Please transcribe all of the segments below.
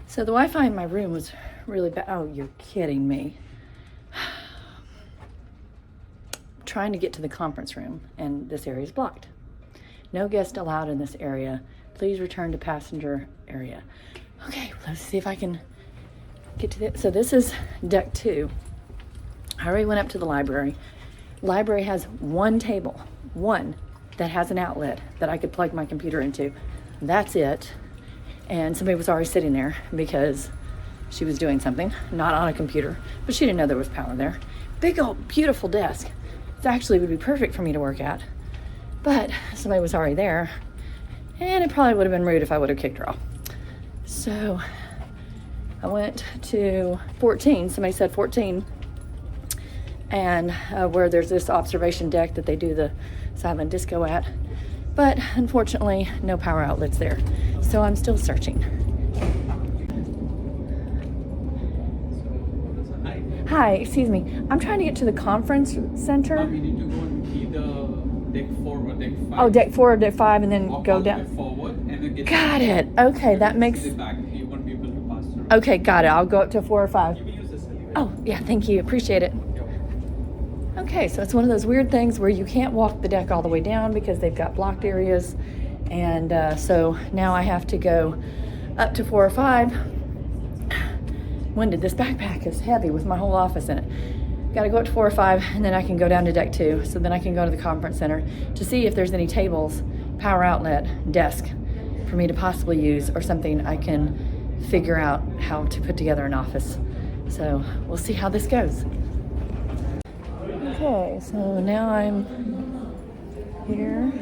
So the Wi-Fi in my room was really bad. Oh, you're kidding me. Trying to get to the conference room, and this area is blocked. No guest allowed in this area. Please return to passenger area. Okay, let's see if I can get to this. So this is deck 2. I already went up to the library. Library has one table, one, that has an outlet that I could plug my computer into. That's it. And somebody was already sitting there because she was doing something, not on a computer, but she didn't know there was power there. Big old beautiful desk. It actually would be perfect for me to work at, but somebody was already there, and it probably would have been rude if I would have kicked her off. So I went to 14. Somebody said 14, and where there's this observation deck that they do the silent disco at, but unfortunately no power outlets there. So I'm still searching. Hi, excuse me. I'm trying to get to the conference center. We need to go either deck 4 or deck 5. Oh, deck 4 or deck 5, and then Walk go all the down. way forward and then get Got it. Okay, that makes. the back. You won't be able to pass through. Okay, got it. I'll go up to 4 or 5. You will use this anyway. Oh, yeah, thank you. Appreciate it. Okay, so it's one of those weird things where you can't walk the deck all the way down because they've got blocked areas. And so now I have to go up to 4 or 5. Winded. This backpack is heavy with my whole office in it. Got to go up to 4 or 5, and then I can go down to deck 2. So then I can go to the conference center to see if there's any tables, power outlet, desk for me to possibly use, or something I can figure out how to put together an office. So we'll see how this goes. Okay, so now I'm here.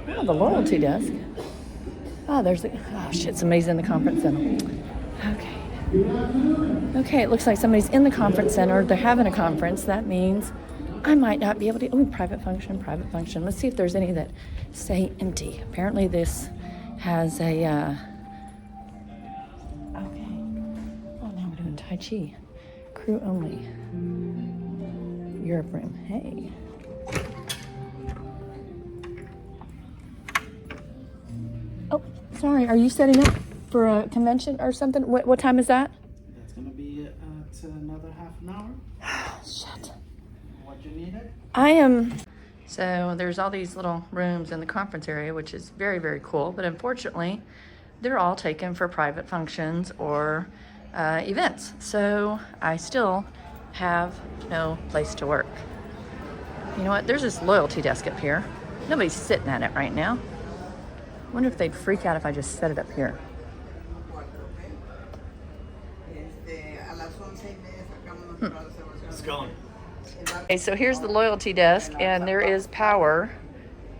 Oh, the loyalty desk. Oh, there's the, oh shit, somebody's in the conference center. Okay. Okay, it looks like somebody's in the conference center. They're having a conference. That means I might not be able to, private function, private function. Let's see if there's any that say empty. Apparently this has a, okay. Oh, now we're doing Tai Chi. Crew only. Europe room. Hey. Oh, sorry. Are you setting up for a convention or something? What time is that? That's gonna be at another half an hour. Shit. What you needed? I am. So there's all these little rooms in the conference area, which is very, very cool. But unfortunately, they're all taken for private functions or events. So I still have no place to work. You know what? There's this loyalty desk up here. Nobody's sitting at it right now. I wonder if they'd freak out if I just set it up here. It's going. Okay, so here's the loyalty desk, and there is power,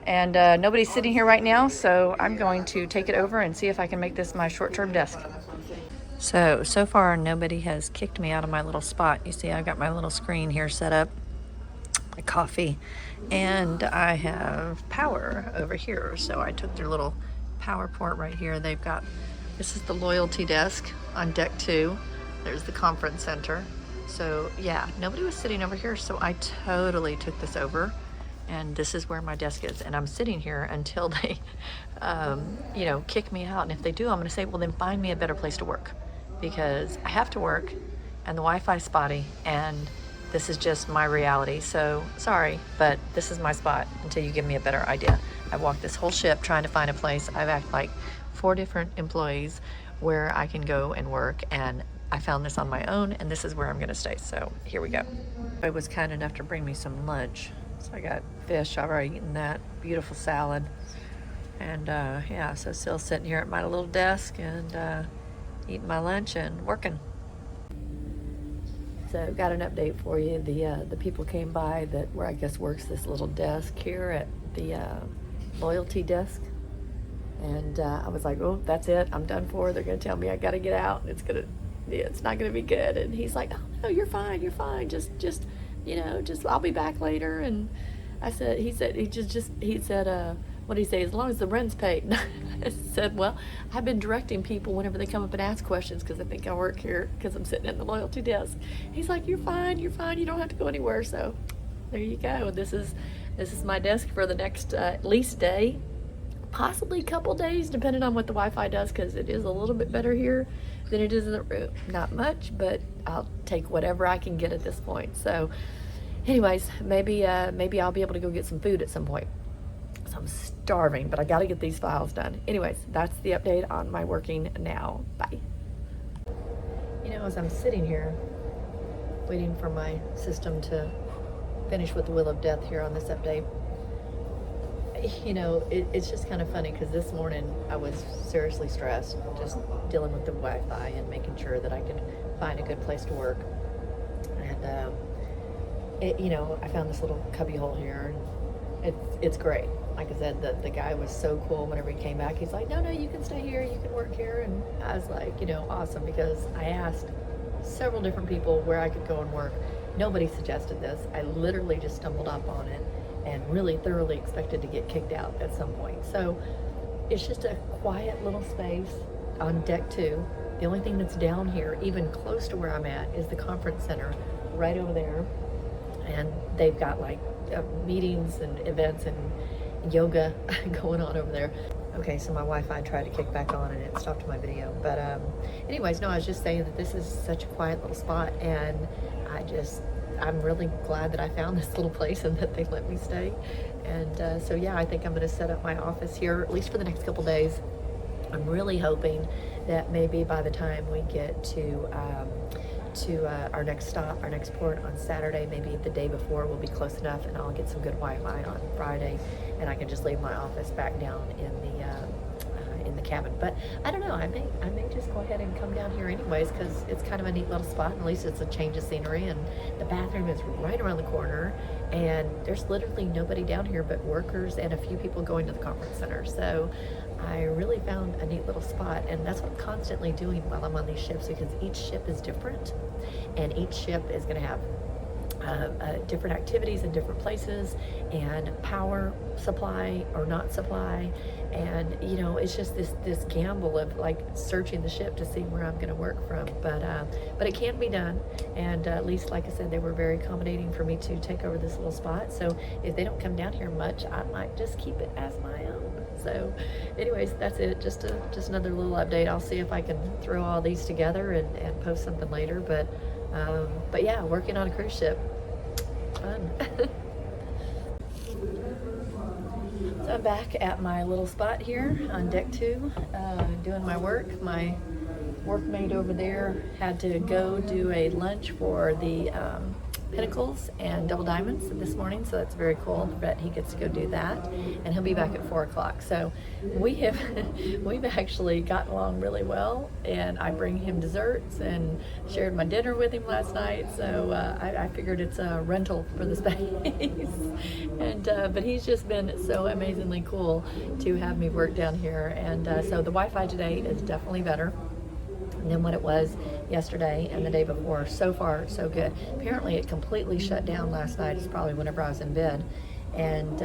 and nobody's sitting here right now, so I'm going to take it over and see if I can make this my short-term desk. So far nobody has kicked me out of my little spot. You see, I've got my little screen here set up, my coffee, and I have power over here. So I took their little power port right here. They've got, this is the loyalty desk on deck 2. There's the conference center. So yeah, nobody was sitting over here, so I totally took this over, and this is where my desk is, and I'm sitting here until they kick me out. And if they do, I'm going to say, well, then find me a better place to work, because I have to work and the Wi-Fi is spotty, and this is just my reality. So sorry, but this is my spot until you give me a better idea. I've walked this whole ship trying to find a place. I've asked like 4 different employees where I can go and work, and I found this on my own, and this is where I'm gonna stay. So here we go. It was kind enough to bring me some lunch. So I got fish, I've already eaten that, beautiful salad. And yeah, so still sitting here at my little desk and eating my lunch and working. So got an update for you. The people came by that where I guess works this little desk here at the loyalty desk. And I was like, oh, that's it, I'm done for. They're gonna tell me I gotta get out. It's not gonna be good. And he's like, oh no, you're fine. Just I'll be back later. And I said, he said, what did he say? As long as the rent's paid. I said, well, I've been directing people whenever they come up and ask questions because I think I work here because I'm sitting at the loyalty desk. He's like, you're fine. You don't have to go anywhere. So there you go. This is my desk for the next at least day. possibly a couple days, depending on what the Wi-Fi does, because it is a little bit better here than it is in the room. Not much, but I'll take whatever I can get at this point. So anyways, maybe I'll be able to go get some food at some point. So I'm starving, but I got to get these files done. Anyways, that's the update on my working now. Bye. You know, as I'm sitting here waiting for my system to finish with the wheel of death here on this update, you know, it's just kind of funny because this morning I was seriously stressed, just dealing with the Wi-Fi and making sure that I could find a good place to work. And you know, I found this little cubby hole here, and it's great. Like I said, the guy was so cool. Whenever he came back, he's like, no, you can stay here, you can work here. And I was like, you know, awesome, because I asked several different people where I could go and work. Nobody suggested this. I literally just stumbled up on it and really thoroughly expected to get kicked out at some point. So it's just a quiet little space on deck 2. The only thing that's down here, even close to where I'm at, is the conference center right over there. And they've got like meetings and events and yoga going on over there. Okay, so my Wi-Fi tried to kick back on and it stopped my video. But anyways, no, I was just saying that this is such a quiet little spot, and I'm really glad that I found this little place and that they let me stay. And so yeah, I think I'm gonna set up my office here, at least for the next couple days. I'm really hoping that maybe by the time we get to our next stop, our next port on Saturday, maybe the day before, will be close enough and I'll get some good Wi-Fi on Friday, and I can just leave my office back down in the cabin. But I don't know, I may just go ahead and come down here anyways, because it's kind of a neat little spot, and at least it's a change of scenery, and the bathroom is right around the corner, and there's literally nobody down here but workers and a few people going to the conference center. So I really found a neat little spot, and that's what I'm constantly doing while I'm on these ships, because each ship is different, and each ship is going to have different activities in different places, and power supply or not supply, and you know, it's just this gamble of like searching the ship to see where I'm going to work from. But it can be done, and at least, like I said, they were very accommodating for me to take over this little spot. So if they don't come down here much, I might just keep it as my own. So anyways, that's it. Just another little update. I'll see if I can throw all these together and post something later. But yeah, working on a cruise ship, fun. So I'm back at my little spot here on deck 2, doing my work. My workmate over there had to go do a lunch for the Pinnacles and Double Diamonds this morning, so that's very cool that he gets to go do that, and he'll be back at 4 o'clock. So we've actually gotten along really well, and I bring him desserts and shared my dinner with him last night. So I figured it's a rental for the space. And but he's just been so amazingly cool to have me work down here, and so the Wi-Fi today is definitely better than what it was yesterday and the day before. So far, so good. Apparently it completely shut down last night. It's probably whenever I was in bed, and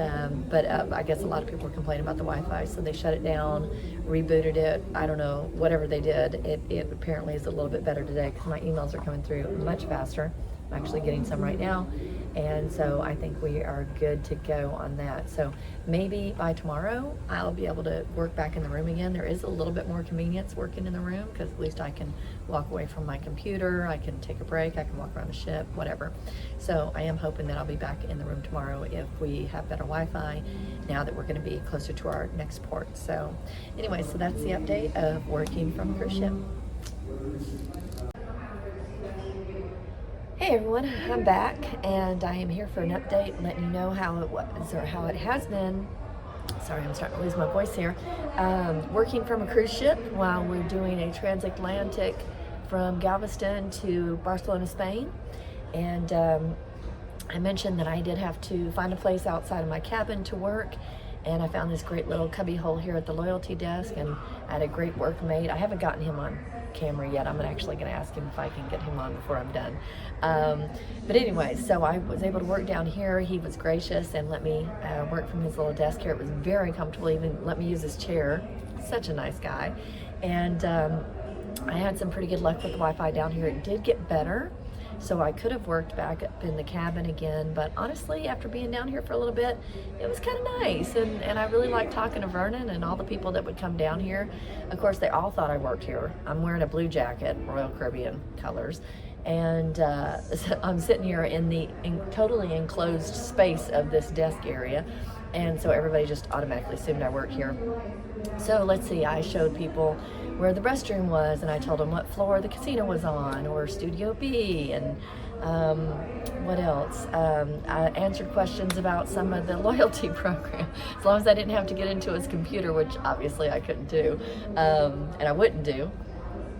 but I guess a lot of people were complaining about the Wi-Fi, so they shut it down, rebooted it. I don't know, whatever they did, it apparently is a little bit better today, because my emails are coming through much faster. I'm actually getting some right now, and so I think we are good to go on that. So maybe by tomorrow I'll be able to work back in the room again. There is a little bit more convenience working in the room, because at least I can walk away from my computer, I can take a break, I can walk around the ship, whatever. So I am hoping that I'll be back in the room tomorrow if we have better Wi-Fi, now that we're going to be closer to our next port. So anyway, so that's the update of working from a cruise ship. Hey everyone, I'm back, and I am here for an update, letting you know how it was, or how it has been. Sorry, I'm starting to lose my voice here. Working from a cruise ship while we're doing a transatlantic from Galveston to Barcelona, Spain. And I mentioned that I did have to find a place outside of my cabin to work, and I found this great little cubby hole here at the loyalty desk, and I had a great workmate. I haven't gotten him on camera yet. I'm actually going to ask him if I can get him on before I'm done. But anyway, so I was able to work down here. He was gracious and let me work from his little desk here. It was very comfortable, even let me use his chair. Such a nice guy. And I had some pretty good luck with the Wi-Fi down here. It did get better. So I could have worked back up in the cabin again, but honestly, after being down here for a little bit, it was kind of nice. And I really liked talking to Vernon and all the people that would come down here. Of course, they all thought I worked here. I'm wearing a blue jacket, Royal Caribbean colors. And so I'm sitting here in the totally enclosed space of this desk area. And so everybody just automatically assumed I worked here. So let's see, I showed people where the restroom was, and I told them what floor the casino was on, or Studio B, and what else? I answered questions about some of the loyalty program, as long as I didn't have to get into his computer, which obviously I couldn't do, and I wouldn't do.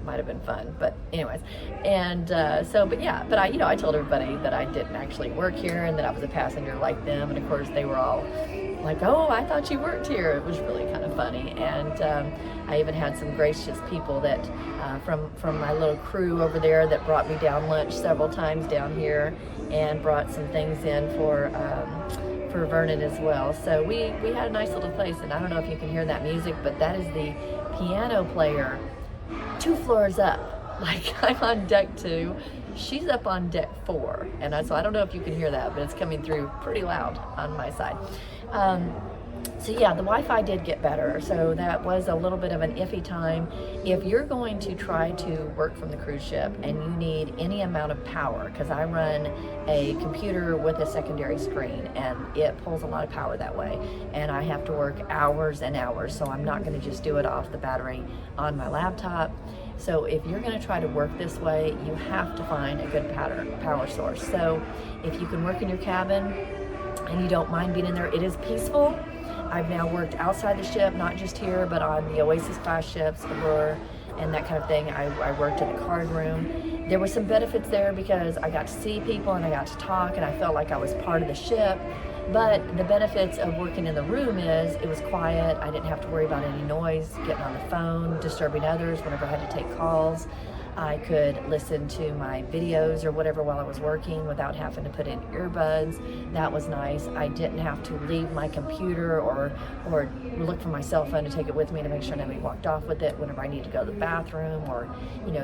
Might have been fun, but anyways. And but I told everybody that I didn't actually work here and that I was a passenger like them, and of course they were all like, oh, I thought you worked here. It was really kind of funny. And I even had some gracious people that from my little crew over there that brought me down lunch several times down here and brought some things in for Vernon as well. So we had a nice little place, and I don't know if you can hear that music, but that is the piano player 2 floors up. Like, I'm on deck 2, she's up on deck 4, and so I don't know if you can hear that, but it's coming through pretty loud on my side. So yeah, the Wi-Fi did get better, so that was a little bit of an iffy time. If you're going to try to work from the cruise ship and you need any amount of power, because I run a computer with a secondary screen and it pulls a lot of power that way, and I have to work hours and hours, so I'm not going to just do it off the battery on my laptop. So if you're going to try to work this way, you have to find a good power source. So if you can work in your cabin and you don't mind being in there, it is peaceful. I've now worked outside the ship, not just here, but on the Oasis class ships, Allure, and that kind of thing. I worked in the card room. There were some benefits there because I got to see people and I got to talk and I felt like I was part of the ship. But the benefits of working in the room is it was quiet. I didn't have to worry about any noise, getting on the phone, disturbing others whenever I had to take calls. I could listen to my videos or whatever while I was working without having to put in earbuds. That was nice. I didn't have to leave my computer or look for my cell phone to take it with me to make sure nobody walked off with it whenever I need to go to the bathroom, or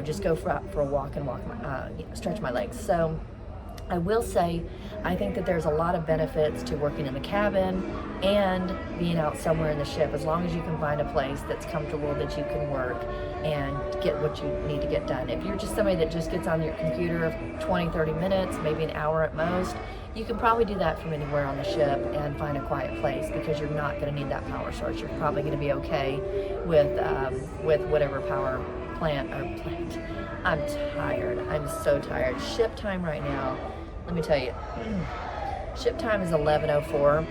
just go for a walk and stretch my legs. So I will say, I think that there's a lot of benefits to working in the cabin and being out somewhere in the ship, as long as you can find a place that's comfortable that you can work and get what you need to get done. If you're just somebody that just gets on your computer 20, 30 minutes, maybe an hour at most, you can probably do that from anywhere on the ship and find a quiet place, because you're not going to need that power source. You're probably going to be okay with whatever power plant. I'm tired. I'm so tired. Ship time right now, let me tell you, ship time is 11:04.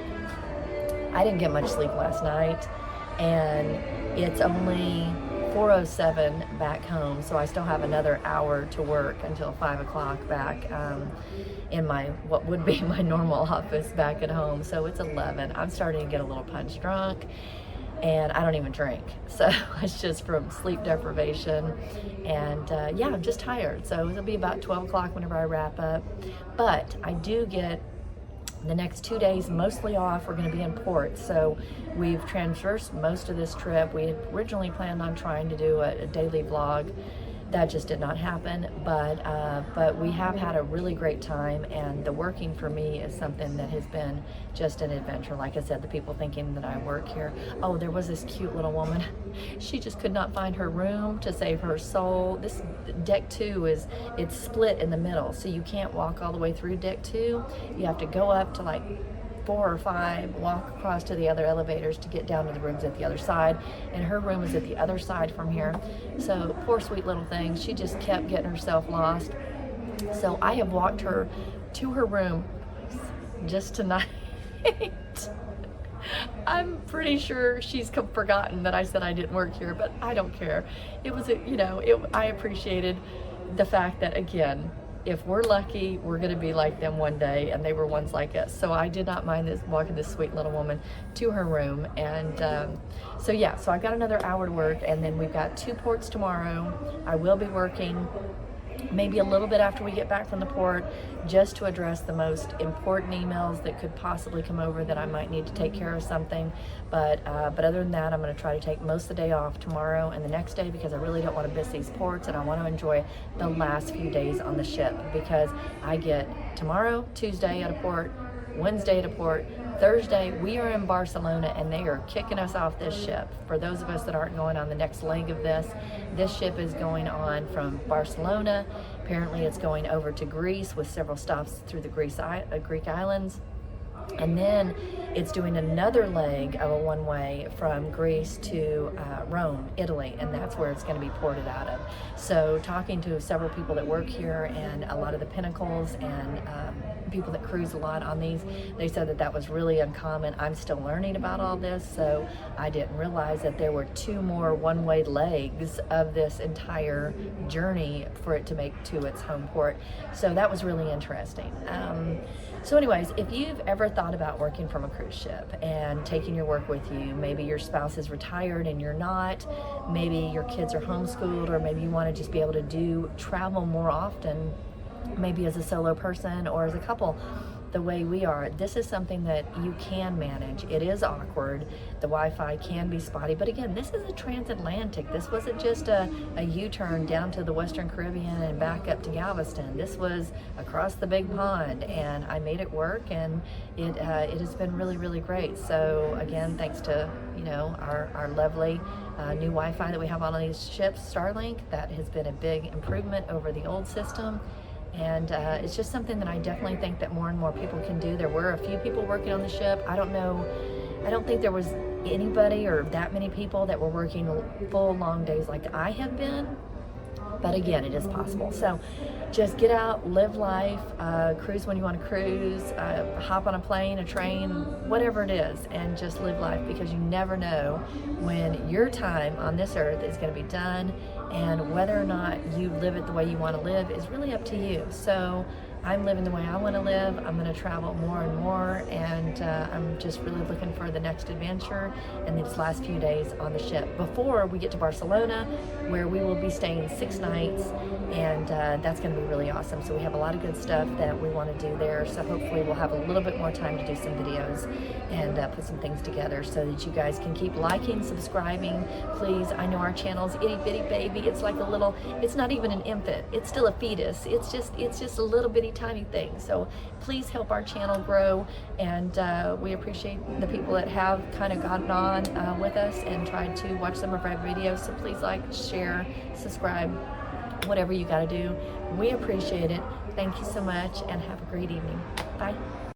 I didn't get much sleep last night, and it's only 4:07 back home, so I still have another hour to work until 5 o'clock back in what would be my normal office back at home. So it's 11. I'm starting to get a little punch drunk, and I don't even drink, so it's just from sleep deprivation. And I'm just tired, so it'll be about 12 o'clock whenever I wrap up. But I do get the next 2 days mostly off. We're going to be in port, so we've traversed most of this trip. We had originally planned on trying to do a daily vlog. That just did not happen, but we have had a really great time, and the working for me is something that has been just an adventure. Like I said, the people thinking that I work here. Oh, there was this cute little woman. She just could not find her room to save her soul. This deck 2 it's split in the middle, so you can't walk all the way through deck 2. You have to go up to like 4 or 5, walk across to the other elevators to get down to the rooms at the other side, and her room is at the other side from here. So poor sweet little thing, she just kept getting herself lost. So I have walked her to her room just tonight. I'm pretty sure she's forgotten that I said I didn't work here, but I don't care. It was I appreciated the fact that, again, if we're lucky, we're going to be like them one day, and they were ones like us. So I did not mind walking this sweet little woman to her room. And so I've got another hour to work, and then we've got 2 ports tomorrow. I will be working maybe a little bit after we get back from the port, just to address the most important emails that could possibly come over that I might need to take care of something. But other than that, I'm going to try to take most of the day off tomorrow and the next day, because I really don't want to miss these ports, and I want to enjoy the last few days on the ship, because I get tomorrow, Tuesday at a port, Wednesday at a port, Thursday we are in Barcelona, and they are kicking us off this ship. For those of us that aren't going on the next leg of this ship is going on from Barcelona. Apparently it's going over to Greece with several stops through the Greek islands. And then it's doing another leg of a one-way from Greece to Rome, Italy, and that's where it's going to be ported out of. So talking to several people that work here and a lot of the Pinnacles and people that cruise a lot on these, they said that that was really uncommon. I'm still learning about all this, so I didn't realize that there were 2 more one-way legs of this entire journey for it to make to its home port. So that was really interesting. So anyways, if you've ever thought about working from a cruise ship and taking your work with you, maybe your spouse is retired and you're not, maybe your kids are homeschooled, or maybe you want to just be able to travel more often, maybe as a solo person or as a couple, the way we are, this is something that you can manage. It is awkward. The Wi-Fi can be spotty, but again, this is a transatlantic. This wasn't just a U-turn down to the Western Caribbean and back up to Galveston. This was across the big pond, and I made it work, and it has been really, really great. So again, thanks to our lovely new Wi-Fi that we have on these ships, Starlink, that has been a big improvement over the old system. And it's just something that I definitely think that more and more people can do. There were a few people working on the ship. I don't think there was anybody or that many people that were working full long days like I have been. But again, it is possible. So just get out, live life, cruise when you want to cruise, hop on a plane, a train, whatever it is, and just live life, because you never know when your time on this earth is going to be done, and whether or not you live it the way you want to live is really up to you. So I'm living the way I want to live. I'm going to travel more and more, and I'm just really looking for the next adventure and these last few days on the ship before we get to Barcelona, where we will be staying 6 nights, and that's going to be really awesome. So we have a lot of good stuff that we want to do there, so hopefully we'll have a little bit more time to do some videos and put some things together so that you guys can keep liking, subscribing, please. I know our channel's itty bitty baby. It's like it's not even an infant. It's still a fetus. It's just a little bitty tiny thing. So please help our channel grow, and we appreciate the people that have kind of gotten on with us and tried to watch some of our videos. So please like, share, subscribe, whatever you got to do. We appreciate it. Thank you so much, and have a great evening. Bye.